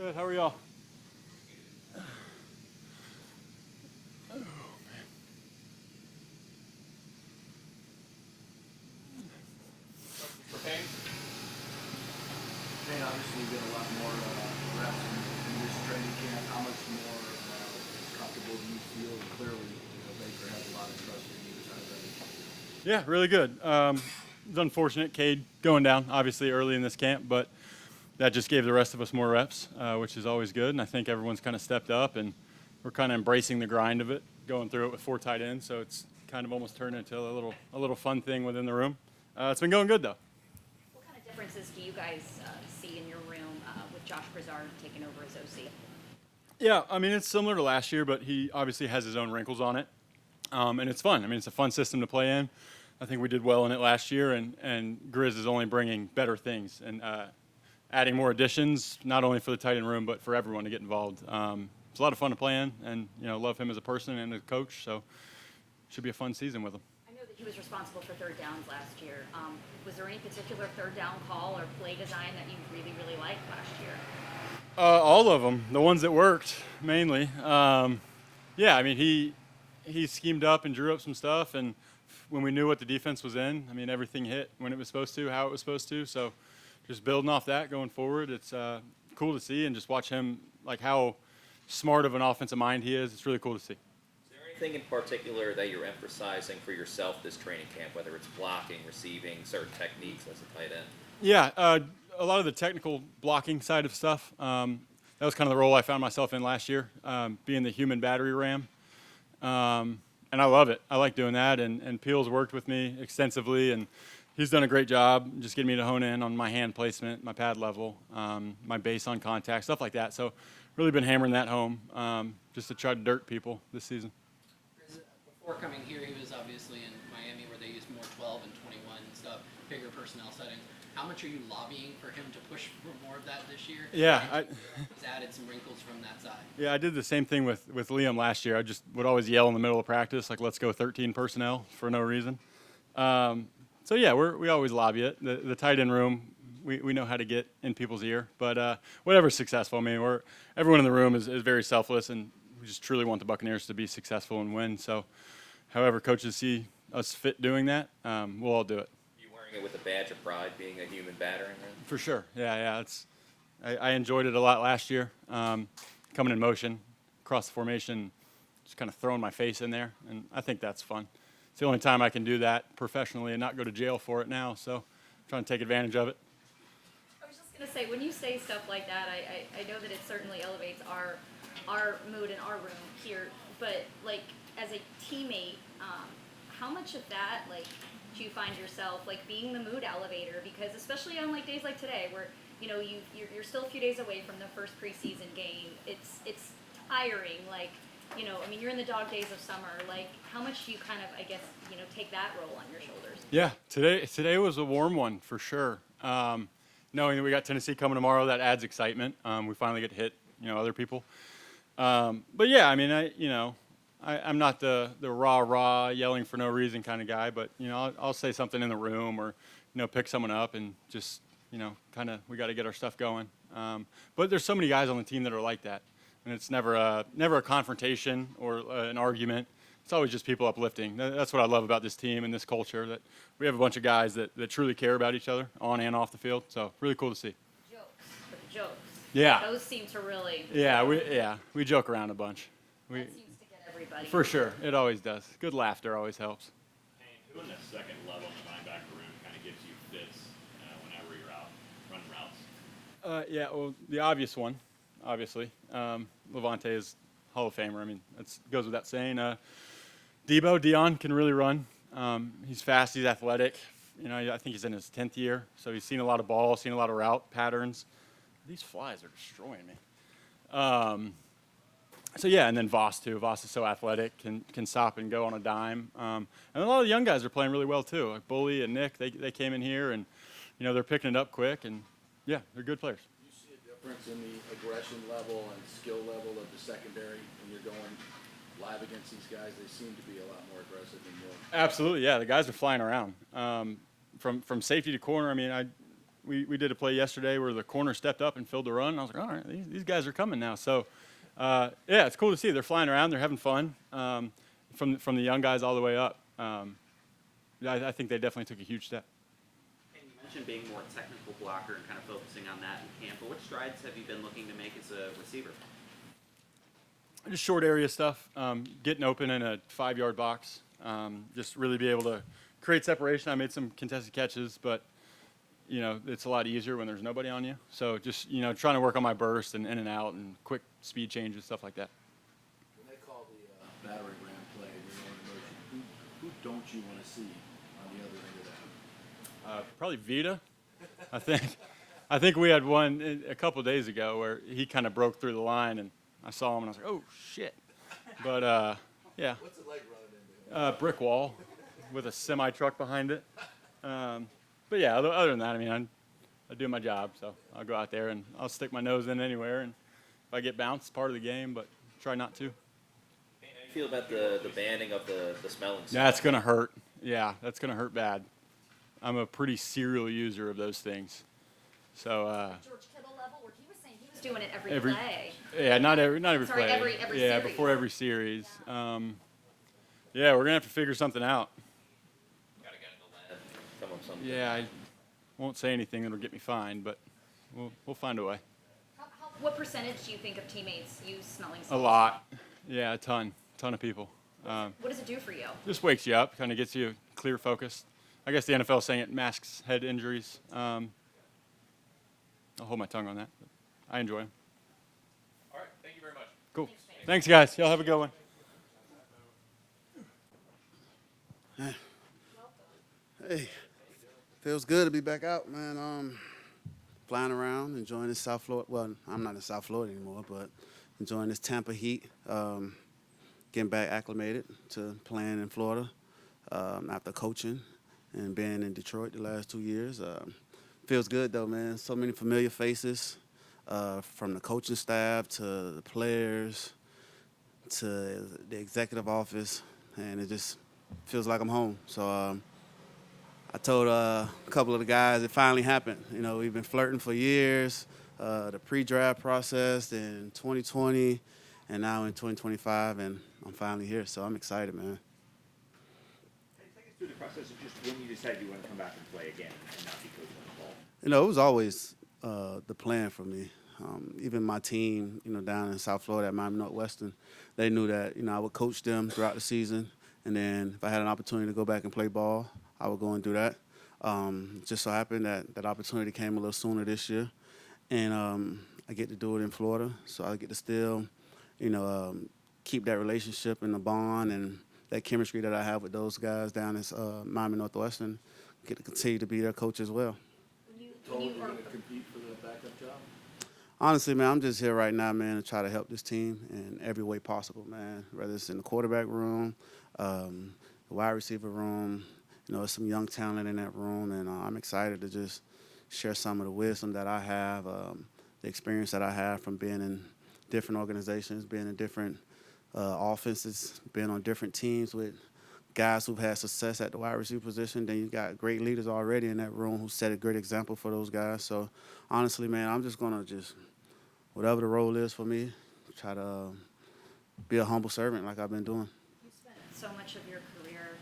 Good. How are y'all? For Payne? Payne, obviously you get a lot more reps in this training camp. How much more comfortable do you feel? Clearly, Baker has a lot of trust in you. How does that? Yeah, really good. It's unfortunate, Cade going down, obviously, early in this camp, but that just gave the rest of us more reps, which is always good. And I think everyone's kind of stepped up, and we're kind of embracing the grind of it, going through it with 4 tight ends. So it's kind of almost turned into a little fun thing within the room. It's been going good, though. What kind of differences do you guys see in your room with Josh Brizard taking over as OC? Yeah, I mean, it's similar to last year, but he obviously has his own wrinkles on it. And it's fun. I mean, it's a fun system to play in. I think we did well in it last year, and Grizz is only bringing better things and adding more additions, not only for the tight end room, but for everyone to get involved. It's a lot of fun to play in, and love him as a person and as a coach. So, should be a fun season with him. I know that he was responsible for third downs last year. Was there any particular third down call or play design that you really, really liked last year? All of them, the ones that worked mainly. Yeah, I mean, he schemed up and drew up some stuff, and when we knew what the defense was in, I mean, everything hit when it was supposed to, how it was supposed to. So just building off that going forward, it's cool to see, and just watch him, like how smart of an offensive mind he is. It's really cool to see. Is there anything in particular that you're emphasizing for yourself this training camp, whether it's blocking, receiving, certain techniques as a tight end? Yeah, a lot of the technical blocking side of stuff. That was kind of the role I found myself in last year, being the human battery ram. And I love it. I like doing that. And Peel's worked with me extensively, and he's done a great job just getting me to hone in on my hand placement, my pad level, my base on contact, stuff like that. So really been hammering that home just to try to dirt people this season. Before coming here, he was obviously in Miami where they used more 12 and 21 and stuff, bigger personnel settings. How much are you lobbying for him to push for more of that this year? Yeah. He's added some wrinkles from that side. Yeah, I did the same thing with Liam last year. I just would always yell in the middle of practice, like, let's go 13 personnel for no reason. So, yeah, we always lobby it. The tight end room, we know how to get in people's ear. But whatever's successful, I mean, everyone in the room is very selfless, and we just truly want the Buccaneers to be successful and win. So however coaches see us fit doing that, we'll all do it. You wearing it with a badge of pride, being a human battering ram? For sure. Yeah. I enjoyed it a lot last year, coming in motion, across the formation, just kind of throwing my face in there, and I think that's fun. It's the only time I can do that professionally and not go to jail for it now, so I'm trying to take advantage of it. I was just going to say, when you say stuff like that, I know that it certainly elevates our mood in our room here, but, like, as a teammate, how much of that, like, do you find yourself, like, being the mood elevator? Because especially on, like, days like today where, you're still a few days away from the first preseason game, it's tiring, like, I mean, you're in the dog days of summer. Like, how much do you kind of, I guess, take that role on your shoulders? Yeah, today was a warm one for sure. Knowing that we got Tennessee coming tomorrow, that adds excitement. We finally get to hit, other people. But yeah, I mean, I'm not the rah yelling for no reason kind of guy, but I'll say something in the room or pick someone up and just kind of we got to get our stuff going. But there's so many guys on the team that are like that, and it's never a confrontation or an argument. It's always just people uplifting. That's what I love about this team and this culture, that we have a bunch of guys that truly care about each other on and off the field. So really cool to see. Jokes. Yeah. Those seem to really. Yeah, we joke around a bunch. That seems to get everybody. For sure, it always does. Good laughter always helps. Payne, who in the second level in the linebacker room kind of gives you fits whenever you're out running routes? Yeah, well, the obvious one, obviously. Levante is Hall of Famer. I mean, it goes without saying. Dion can really run. He's fast. He's athletic. I think he's in his 10th year, so he's seen a lot of ball, seen a lot of route patterns. These flies are destroying me. So yeah, and then Voss too. Voss is so athletic, can stop and go on a dime. And a lot of the young guys are playing really well too. Like Bully and Nick, they came in here and they're picking it up quick, and yeah, they're good players. Do you see a difference in the aggression level and skill level of the secondary when you're going live against these guys? They seem to be a lot more aggressive and more. Absolutely, yeah. The guys are flying around from safety to corner. I mean, we did a play yesterday where the corner stepped up and filled the run. And I was like, all right, these guys are coming now. So, yeah, it's cool to see. They're flying around. They're having fun from the young guys all the way up. I think they definitely took a huge step. And you mentioned being more technical blocker and kind of focusing on that in camp. But what strides have you been looking to make as a receiver? Just short area stuff, getting open in a 5-yard box, just really be able to create separation. I made some contested catches, but, it's a lot easier when there's nobody on you. So just, trying to work on my burst and in and out and quick speed changes, stuff like that. When they call the battering ram play, you're going in motion, who don't you want to see on the other end of that? Probably Vita, I think. I think we had one a couple days ago where he kind of broke through the line, and I saw him, and I was like, oh, shit. But, yeah. What's it like running into him? Brick wall with a semi-truck behind it. But, yeah, other than that, I mean, I do my job, so I'll go out there, and I'll stick my nose in anywhere, and if I get bounced, part of the game, but try not to. How do you feel about the banning of the smelling salts? That's going to hurt. Yeah, that's going to hurt bad. I'm a pretty serial user of those things. So, George Kittle level, where he was saying he was doing it every play. Yeah, not every Sorry, play. every yeah, series. before every series. Yeah, we're gonna have to figure something out. Gotta get in the lab. Come up with something. Yeah, I won't say anything that'll get me fined, but we'll find a way. What percentage do you think of teammates use smelling salts? A lot. Yeah, a ton of people. What does it do for you? Just wakes you up, kind of gets you clear focused. I guess the NFL is saying it masks head injuries. I'll hold my tongue on that. But I enjoy them. All right, thank you very much. Cool. Thanks, guys. Y'all have a good one. Hey, feels good to be back out, man. Flying around, enjoying this South Florida. Well, I'm not in South Florida anymore, but enjoying this Tampa heat. Getting back acclimated to playing in Florida after coaching and being in Detroit the last 2 years. Feels good though, man. So many familiar faces, from the coaching staff to the players to the executive office, and it just feels like I'm home. So I told a couple of the guys it finally happened. We've been flirting for years, the pre-draft process in 2020, and now in 2025, and I'm finally here. So I'm excited, man. Hey, take us through the process of just when you decided you want to come back and play again and not be coaching on the ball. It was always the plan for me. Even my team, down in South Florida at Miami Northwestern, they knew that, I would coach them throughout the season. And then if I had an opportunity to go back and play ball, I would go and do that. Just so happened that opportunity came a little sooner this year. And I get to do it in Florida. So I get to still, keep that relationship and the bond and that chemistry that I have with those guys down in Miami Northwestern, get to continue to be their coach as well. Told you're going to compete for the backup job? Honestly, man, I'm just here right now, man, to try to help this team in every way possible, man. Whether it's in the quarterback room, the wide receiver room, there's some young talent in that room, and I'm excited to just share some of the wisdom that I have, the experience that I have from being in different organizations, being in different offenses, being on different teams with guys who've had success at the wide receiver position. Then you've got great leaders already in that room who set a great example for those guys. So, honestly, man, I'm just going to whatever the role is for me, try to be a humble servant like I've been doing. You spent so much of your career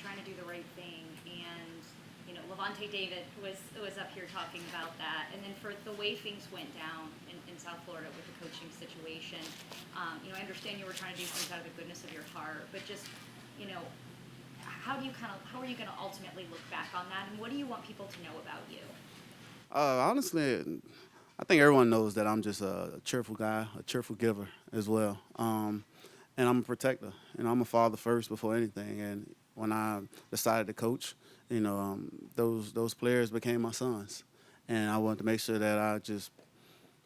trying to do the right thing, and Levante David was up here talking about that, and then for the way things went down in South Florida with the coaching situation, I understand you were trying to do things out of the goodness of your heart, but just how are you going to ultimately look back on that, and what do you want people to know about you? Honestly, I think everyone knows that I'm just a cheerful guy, a cheerful giver as well. And I'm a protector, and I'm a father first before anything. And when I decided to coach, those players became my sons. And I wanted to make sure that I just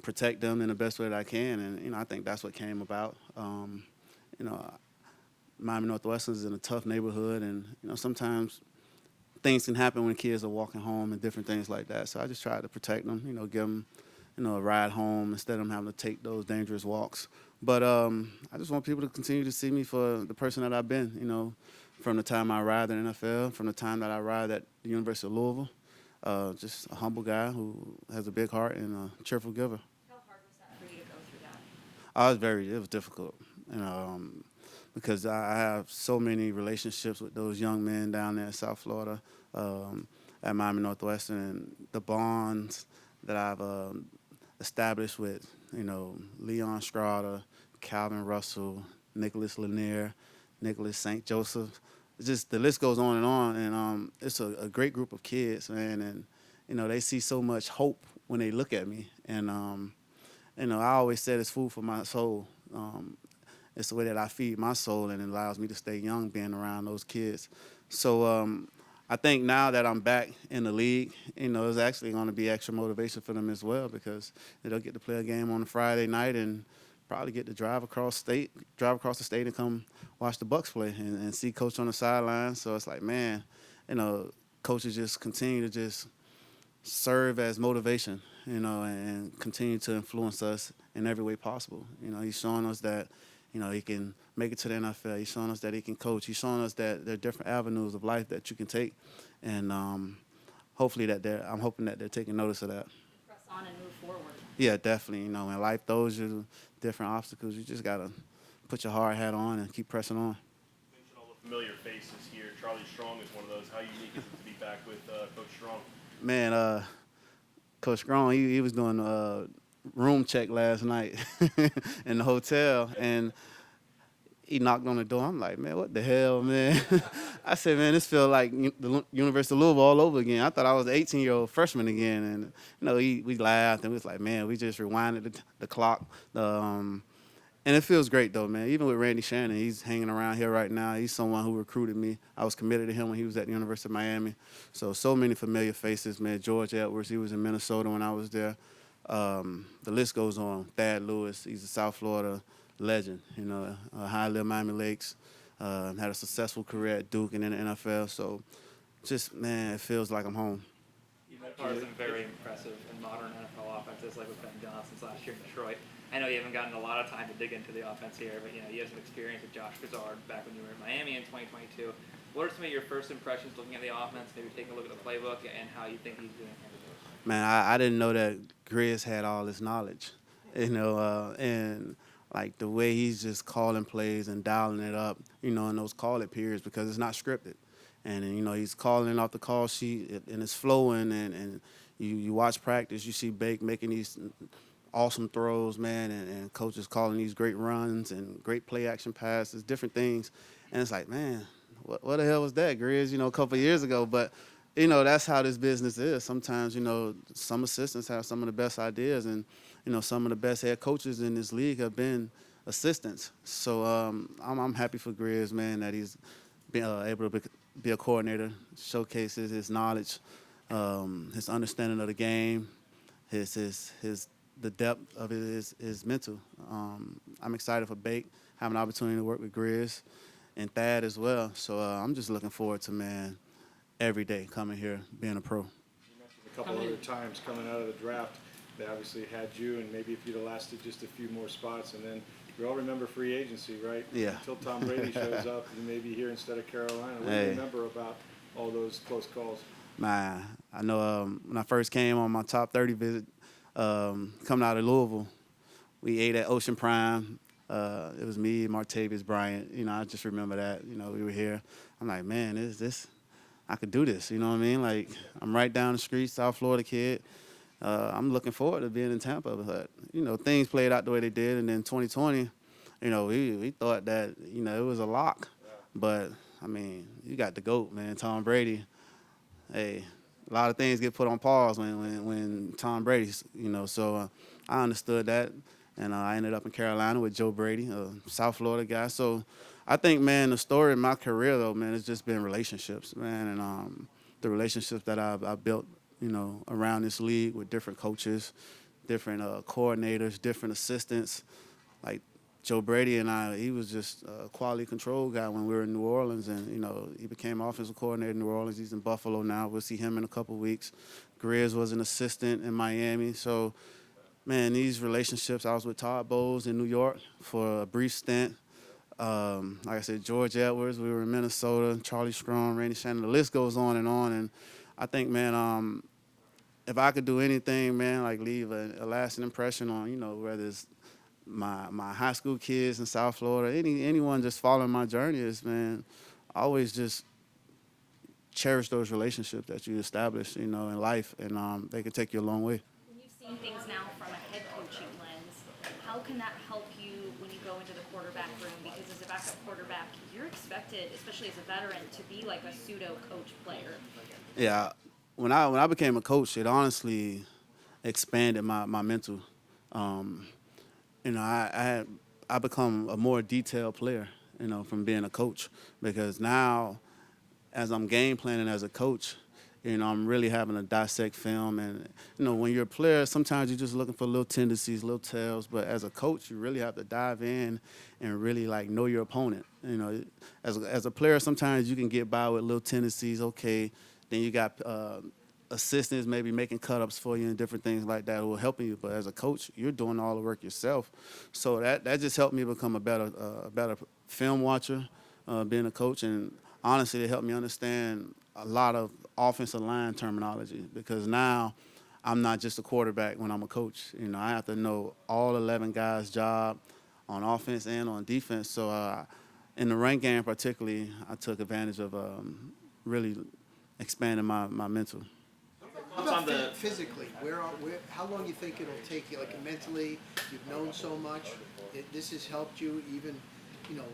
protect them in the best way that I can. And, I think that's what came about. Miami Northwestern is in a tough neighborhood, and, sometimes things can happen when kids are walking home and different things like that. So I just tried to protect them, give them, a ride home instead of them having to take those dangerous walks. But I just want people to continue to see me for the person that I've been, from the time I arrived in the NFL, from the time that I arrived at the University of Louisville, just a humble guy who has a big heart and a cheerful giver. How hard was that for you to go through that? It was difficult, you know, because I have so many relationships with those young men down there in South Florida, at Miami Northwestern, and the bonds that I've established with, you know, Leon Strada, Calvin Russell, Nicholas Lanier, Nicholas St. Joseph. It's just the list goes on, and it's a great group of kids, man, and you know they see so much hope when they look at me, and you know I always said it's food for my soul. It's the way that I feed my soul, and it allows me to stay young being around those kids. So I think now that I'm back in the league, you know, it's actually going to be extra motivation for them as well because they'll get to play a game on a Friday night and probably get to drive across the state and come watch the Bucs play and see Coach on the sideline. So it's like, man, you know, coaches just continue to just serve as motivation, you know, and continue to influence us in every way possible. You know, he's showing us that, you know, he can make it to the NFL. He's showing us that he can coach. He's showing us that there are different avenues of life that you can take, and hopefully I'm hoping that they're taking notice of that. Press on and move forward. Yeah, definitely. You know, when life throws you different obstacles, you just gotta put your hard hat on and keep pressing on. Mention all the familiar faces here. Charlie Strong is one of those. How unique is it to be back with Coach Strong? Man, Coach Strong, he was doing room check last night in the hotel, and he knocked on the door. I'm like, man, what the hell, man? I said, man, this feels like the University of Louisville all over again. I thought I was an 18-year-old freshman again. And, you know, we laughed, and we was like, man, we just rewinded the clock. And it feels great, though, man. Even with Randy Shannon, he's hanging around here right now. He's someone who recruited me. I was committed to him when he was at the University of Miami. So many familiar faces, man. George Edwards, he was in Minnesota when I was there. The list goes on. Thad Lewis, he's a South Florida legend, you know, high lived Miami Lakes, had a successful career at Duke and in the NFL. So just, man, it feels like I'm home. You've had some very impressive and modern NFL offenses like with Ben Johnson's last year in Detroit. I know you haven't gotten a lot of time to dig into the offense here, but you know you have some experience with Josh Gazard back when you were in Miami in 2022. What are some of your first impressions looking at the offense, maybe taking a look at the playbook and how you think he's doing? Man, I didn't know that Grizz had all this knowledge, you know, and like the way he's just calling plays and dialing it up, you know, in those call-it periods because it's not scripted. And, you know, he's calling off the call sheet and it's flowing, and you watch practice, you see Bake making these awesome throws, man, and coaches calling these great runs and great play-action passes, different things. And it's like, man, what the hell was that, Grizz, you know, a couple of years ago? But, you know, that's how this business is. Sometimes, you know, some assistants have some of the best ideas, and, you know, some of the best head coaches in this league have been assistants. So I'm happy for Grizz, man, that he's been able to be a coordinator, showcases his knowledge, his understanding of the game, the depth of his mental. I'm excited for Bake, having an opportunity to work with Grizz and Thad as well. So I'm just looking forward to, man, every day coming here, being a pro. You mentioned a couple other times coming out of the draft, they obviously had you, and maybe if you'd have lasted just a few more spots, and then we all remember free agency, right? Yeah. Until Tom Brady shows up, you may be here instead of Carolina. What do you remember about all those close calls? Man, I know when I first came on my top 30 visit, coming out of Louisville, we ate at Ocean Prime. It was me, Martavis Bryant. You know, I just remember that. You know, we were here. I'm like, man, I could do this. You know what I mean? Like, I'm right down the street, South Florida kid. I'm looking forward to being in Tampa. But, you know, things played out the way they did. And then 2020, you know, we thought that, you know, it was a lock. But, I mean, you got the GOAT, man, Tom Brady. Hey, a lot of things get put on pause when Tom Brady's, you know. So I understood that. And I ended up in Carolina with Joe Brady, a South Florida guy. So I think, man, the story of my career, though, man, has just been relationships, man. And the relationships that I've built, you know, around this league with different coaches, different coordinators, different assistants. Like Joe Brady and I, he was just a quality control guy when we were in New Orleans. And, you know, he became offensive coordinator in New Orleans. He's in Buffalo now. We'll see him in a couple of weeks. Grizz was an assistant in Miami. So, man, these relationships, I was with Todd Bowles in New York for a brief stint. Like I said, George Edwards, we were in Minnesota, Charlie Strong, Randy Shannon, the list goes on. And I think, man, if I could do anything, man, like leave a lasting impression on, whether it's my high school kids in South Florida, anyone just following my journey is, man, always just cherish those relationships that you establish, in life, and they can take you a long way. When you've seen things now from a head coaching lens, how can that help you when you go into the quarterback room? Because as a backup quarterback, you're expected, especially as a veteran, to be like a pseudo coach player. Yeah, when I became a coach, it honestly expanded my mental. Um, I become a more detailed player, from being a coach, because now as I'm game planning as a coach, I'm really having to dissect film. And, when you're a player, sometimes you're just looking for little tendencies, little tells. But as a coach, you really have to dive in and really, like, know your opponent. As a player, sometimes you can get by with little tendencies. Okay, then you got assistants maybe making cut-ups for you and different things like that who are helping you. But as a coach, you're doing all the work yourself. So that just helped me become a better film watcher, being a coach. And honestly, it helped me understand a lot of offensive line terminology, because now I'm not just a quarterback when I'm a coach. I have to know all 11 guys' job on offense and on defense. So in the rank game particularly, I took advantage of really expanding my mental. How about physically? How long do you think it'll take you? Like mentally, you've known so much. This has helped you even,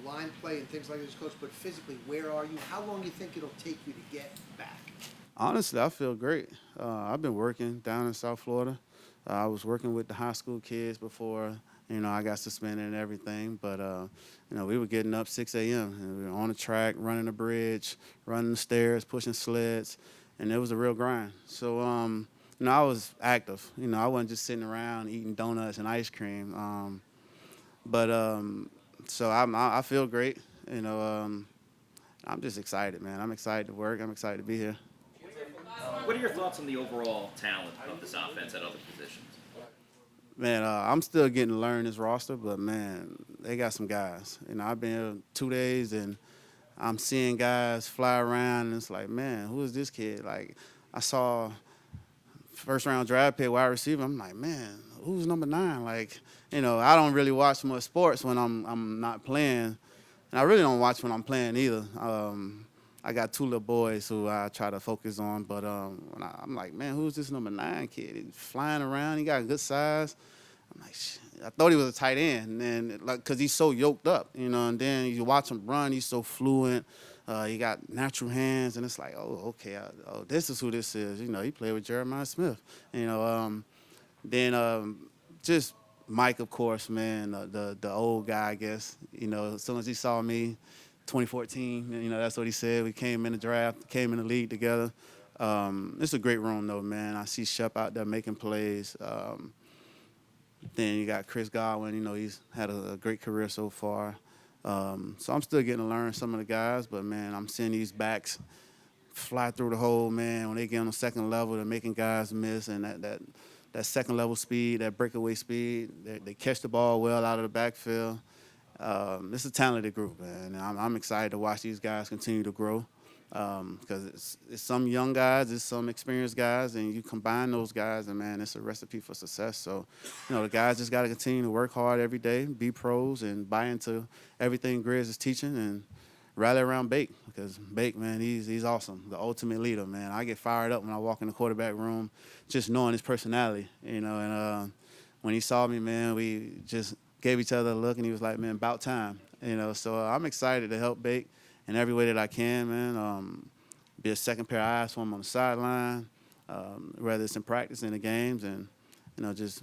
line play and things like this, coach. But physically, where are you? How long do you think it'll take you to get back? Honestly, I feel great. I've been working down in South Florida. I was working with the high school kids before, I got suspended and everything. But, we were getting up 6 a.m. and we were on the track, running the bridge, running the stairs, pushing sleds, and it was a real grind. So, I was active. I wasn't just sitting around eating donuts and ice cream. So I feel great. I'm just excited, man. I'm excited to work. I'm excited to be here. What are your thoughts on the overall talent of this offense at other positions? Man, I'm still getting to learn this roster, but, man, they got some guys. I've been here 2 days, and I'm seeing guys fly around, and it's like, man, who is this kid? Like, I saw first-round draft pick wide receiver. I'm like, man, who's number 9? Like, I don't really watch much sports when I'm not playing, and I really don't watch when I'm playing either. I got 2 little boys who I try to focus on, but I'm like, man, who's this number 9 kid? He's flying around. He got a good size. I'm like, shit. I thought he was a tight end, and then, because he's so yoked up, and then you watch him run, he's so fluent. He got natural hands, and it's like, oh, okay, this is who this is. He played with Jeremiah Smith. Just Mike, of course, man, the old guy, I guess. As soon as he saw me, 2014, that's what he said. We came in the draft, came in the league together. It's a great room, though, man. I see Shep out there making plays. Then you got Chris Godwin. He's had a great career so far. So I'm still getting to learn some of the guys, but, man, I'm seeing these backs fly through the hole, man. When they get on the second level, they're making guys miss, and that second level speed, that breakaway speed, they catch the ball well out of the backfield. It's a talented group, man. And I'm excited to watch these guys continue to grow, because it's some young guys, it's some experienced guys, and you combine those guys, and, man, it's a recipe for success. So, the guys just got to continue to work hard every day, be pros, and buy into everything Grizz is teaching, and rally around Bake, because Bake, man, he's awesome, the ultimate leader, man. I get fired up when I walk in the quarterback room just knowing his personality, and when he saw me, man, we just gave each other a look, and he was like, man, about time, So I'm excited to help Bake in every way that I can, man. Be a second pair of eyes for him on the sideline, whether it's in practice, in the games, and, just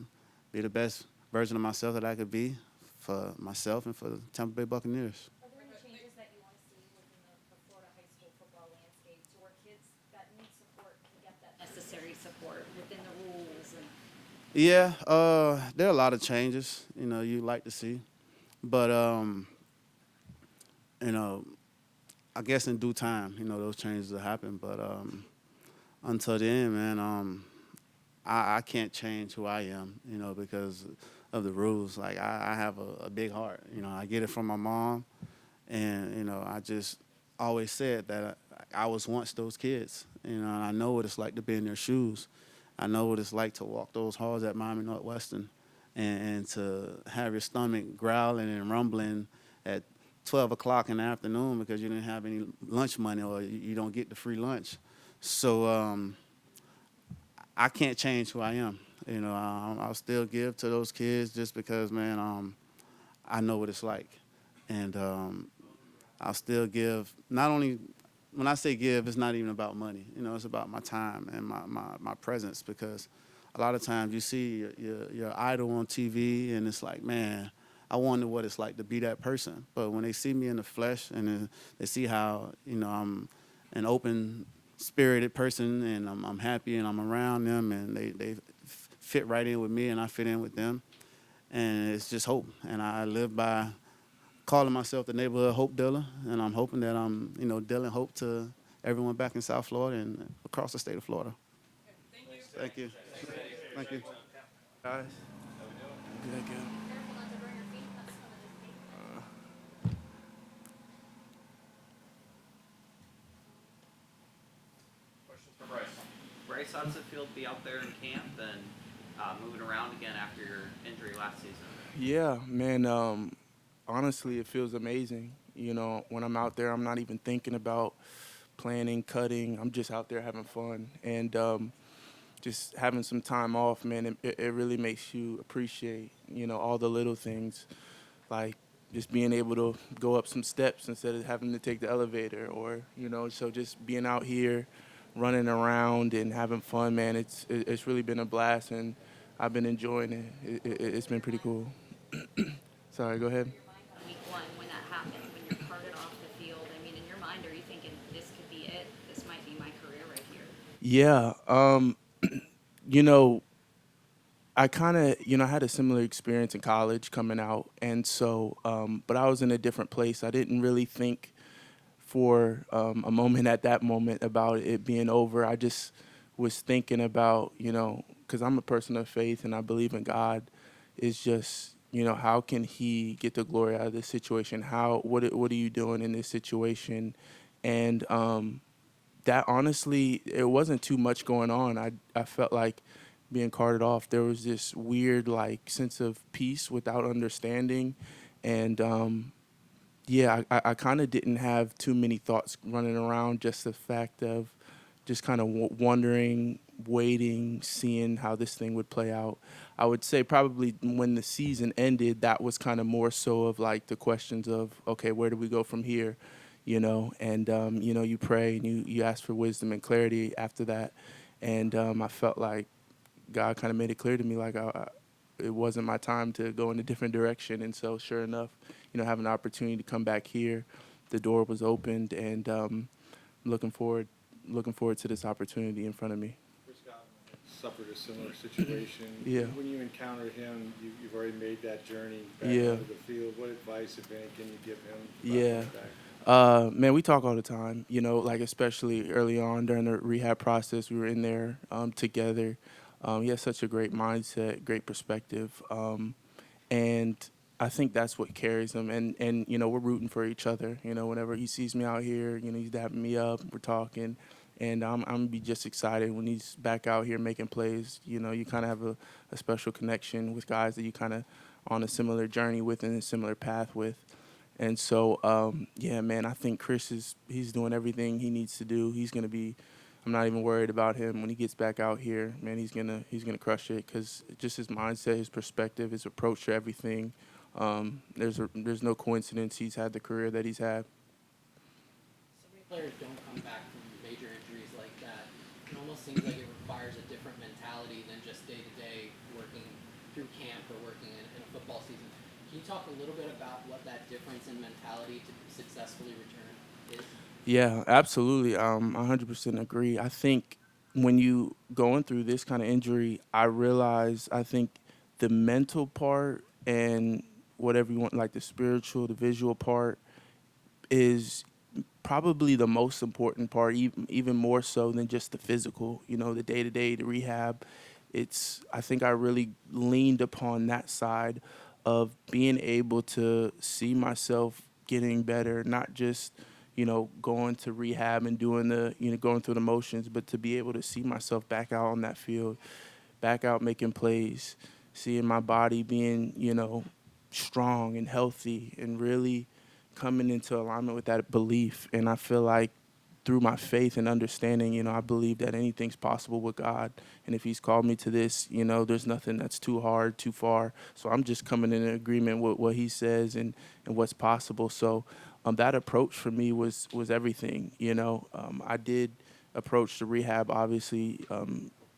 be the best version of myself that I could be for myself and for the Tampa Bay Buccaneers. Are there any changes that you want to see within the Florida high school football landscape to where kids that need support can get that necessary support within the rules? Yeah, there are a lot of changes, you'd like to see. But, I guess in due time, those changes will happen. But until then, man, I can't change who I am, because of the rules. Like, I have a big heart. I get it from my mom. And, I just always said that I was once those kids, and I know what it's like to be in their shoes. I know what it's like to walk those halls at Miami Northwestern and to have your stomach growling and rumbling at 12 o'clock in the afternoon because you didn't have any lunch money or you don't get the free lunch. So I can't change who I am. You know, I'll still give to those kids just because, man, I know what it's like. And I'll still give. Not only, when I say give, it's not even about money. You know, it's about my time and my presence, because a lot of times you see your idol on TV and it's like, man, I wonder what it's like to be that person. But when they see me in the flesh and they see how, you know, I'm an open-spirited person and I'm happy and I'm around them and they fit right in with me and I fit in with them, and it's just hope. And I live by calling myself the neighborhood hope dealer, and I'm hoping that I'm, you know, dealing hope to everyone back in South Florida and across the state of Florida. Thank you. Thank you. Guys. Good. Careful not to burn your feet. That's some of the tape. Questions for Bryce? Bryce, how does it feel to be out there in camp and moving around again after your injury last season? Yeah, man. Honestly, it feels amazing. You know, when I'm out there, I'm not even thinking about planning, cutting. I'm just out there having fun. And just having some time off, man, it really makes you appreciate, you know, all the little things, like just being able to go up some steps instead of having to take the elevator, or, you know, so just being out here, running around and having fun, man, it's really been a blast, and I've been enjoying it. It's been pretty cool. Sorry, go ahead. Week one, when that happened, when you're carted off the field, I mean, in your mind, are you thinking this could be it? This might be my career right here. Yeah, you know, I kind of, you know, I had a similar experience in college coming out, and so, but I was in a different place. I didn't really think for a moment at that moment about it being over. I just was thinking about, you know, because I'm a person of faith and I believe in God. It's just, you know, how can He get the glory out of this situation? What are you doing in this situation? And that honestly, it wasn't too much going on. I felt like being carted off, there was this weird like sense of peace without understanding, and yeah, I kind of didn't have too many thoughts running around. Just the fact of just kind of wondering, waiting, seeing how this thing would play out. I would say probably when the season ended, that was kind of more so of like the questions of, okay, where do we go from here? You know, and you know, you pray and you ask for wisdom and clarity after that, and I felt like God kind of made it clear to me like it wasn't my time to go in a different direction. And so sure enough, you know, having the opportunity to come back here, the door was opened, and looking forward to this opportunity in front of me. Chris Godwin suffered a similar situation. Yeah. When you encountered him, you've already made that journey back Yeah. onto the field. What advice, if any, can you give him? Yeah. Man, we talk all the time, you know, like especially early on during the rehab process, we were in there together. He has such a great mindset, great perspective. And I think that's what carries him. And, you know, we're rooting for each other. You know, whenever he sees me out here, you know, he's dapping me up, we're talking. And I'm going to be just excited when he's back out here making plays. You know, you kind of have a special connection with guys that you kind of on a similar journey with and a similar path with. And so, yeah, man, I think Chris he's doing everything he needs to do. He's going to be, I'm not even worried about him when he gets back out here. Man, he's gonna crush it, because just his mindset, his perspective, his approach to everything. There's no coincidence he's had the career that he's had. So many players don't come back from major injuries like that. It almost seems like it requires a different mentality than just day-to-day working through camp or working in a football season. Can you talk a little bit about what that difference in mentality to successfully return is? Yeah, absolutely. 100% agree. I think when you going through this kind of injury, I think the mental part and whatever you want, like the spiritual, the visual part, is probably the most important part, even more so than just the physical, you know, the day-to-day, the rehab. I think I really leaned upon that side of being able to see myself getting better, not just, going to rehab and doing going through the motions, but to be able to see myself back out on that field, back out making plays, seeing my body being, strong and healthy and really coming into alignment with that belief. And I feel like through my faith and understanding, I believe that anything's possible with God. And if he's called me to this, there's nothing that's too hard, too far. So I'm just coming in agreement with what he says and what's possible. So that approach for me was everything. I did approach the rehab, obviously,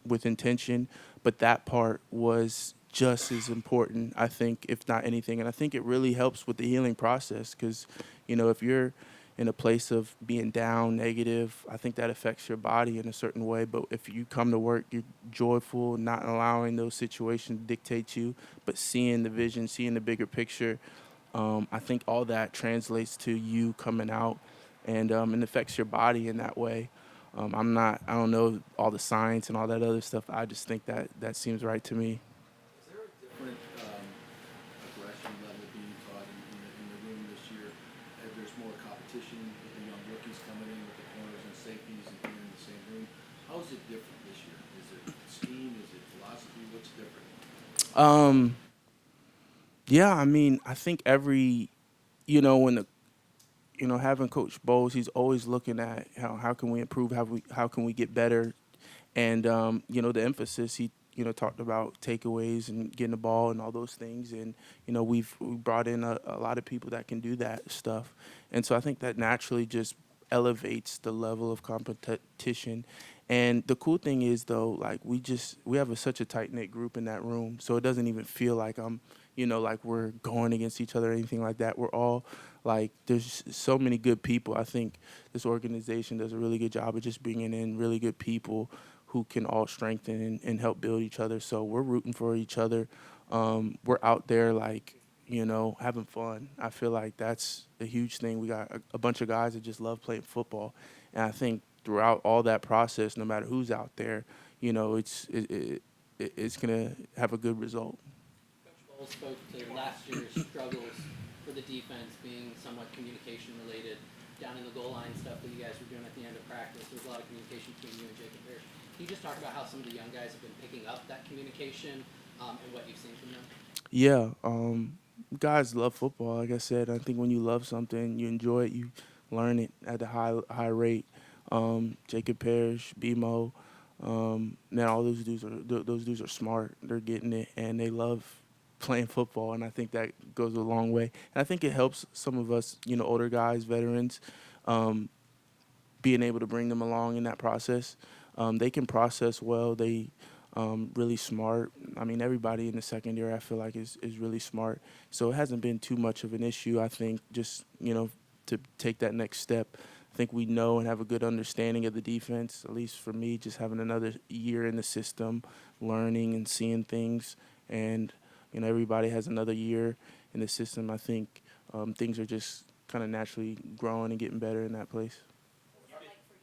with intention, but that part was just as important, I think, if not anything. And I think it really helps with the healing process because, if you're in a place of being down, negative, I think that affects your body in a certain way. But if you come to work, you're joyful, not allowing those situations to dictate you, but seeing the vision, seeing the bigger picture, I think all that translates to you coming out and affects your body in that way. I don't know all the science and all that other stuff. I just think that seems right to me. Is there a different aggression level being taught in the room this year? There's more competition with the young rookies coming in with the corners and safeties and being in the same room. How is it different this year? Is it scheme? Is it philosophy? What's different? Yeah, I mean, I think when having Coach Bowles, he's always looking at how can we improve, how can we get better, and the emphasis he talked about takeaways and getting the ball and all those things, and we brought in a lot of people that can do that stuff, and so I think that naturally just elevates the level of competition. And the cool thing is though, like we have such a tight knit group in that room, so it doesn't even feel like like we're going against each other or anything like that. We're all like, there's so many good people. I think this organization does a really good job of just bringing in really good people who can all strengthen and help build each other. So we're rooting for each other. We're out there having fun. I feel like that's a huge thing. We got a bunch of guys that just love playing football. And I think throughout all that process, no matter who's out there, it's going to have a good result. Coach Bowles spoke to last year's struggles for the defense being somewhat communication related. Down in the goal line stuff that you guys were doing at the end of practice, there was a lot of communication between you and Jacob Parrish. Can you just talk about how some of the young guys have been picking up that communication and what you've seen from them? Yeah, guys love football. Like I said, I think when you love something, you enjoy it, you learn it at a high rate. Jacob Parrish, BMO, now all those dudes are smart. They're getting it, and they love playing football, and I think that goes a long way. And I think it helps some of us, older guys, veterans, being able to bring them along in that process. They can process well. They really smart. I mean, everybody in the second year I feel like is really smart. So it hasn't been too much of an issue, I think, just, to take that next step. I think we know and have a good understanding of the defense, at least for me, just having another year in the system, learning and seeing things. And, everybody has another year in the system. I think things are just kind of naturally growing and getting better in that place.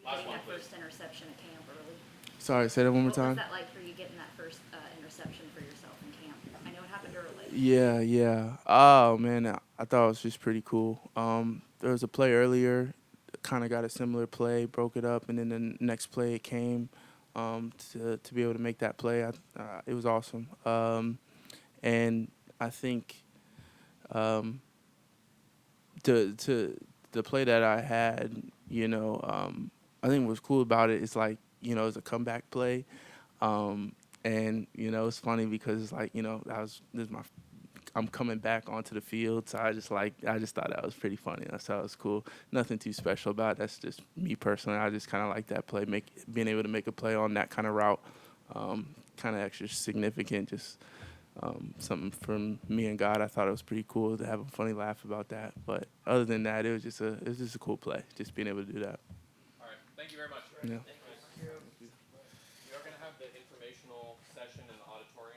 What was that like for you getting that first interception at camp early? Sorry, say that one more What time. was that like for you getting that first interception for yourself in camp? I know it happened early. Yeah. Oh, man, I thought it was just pretty cool. There was a play earlier, kind of got a similar play, broke it up, and then the next play it came to be able to make that play. It was awesome. And I think the play that I had, I think what was cool about it is like, it's a comeback play. And, it's funny because it's like, I'm coming back onto the field. So I just thought that was pretty funny. That's how it was cool. Nothing too special about it. That's just me personally. I just kind of like that play, being able to make a play on that kind of route, kind of extra significant, just something from me and God. I thought it was pretty cool to have a funny laugh about that. But other than that, it was just a cool play, just being able to do that. All right. Thank you very much. Yeah. We are going to have the informational session in the auditorium.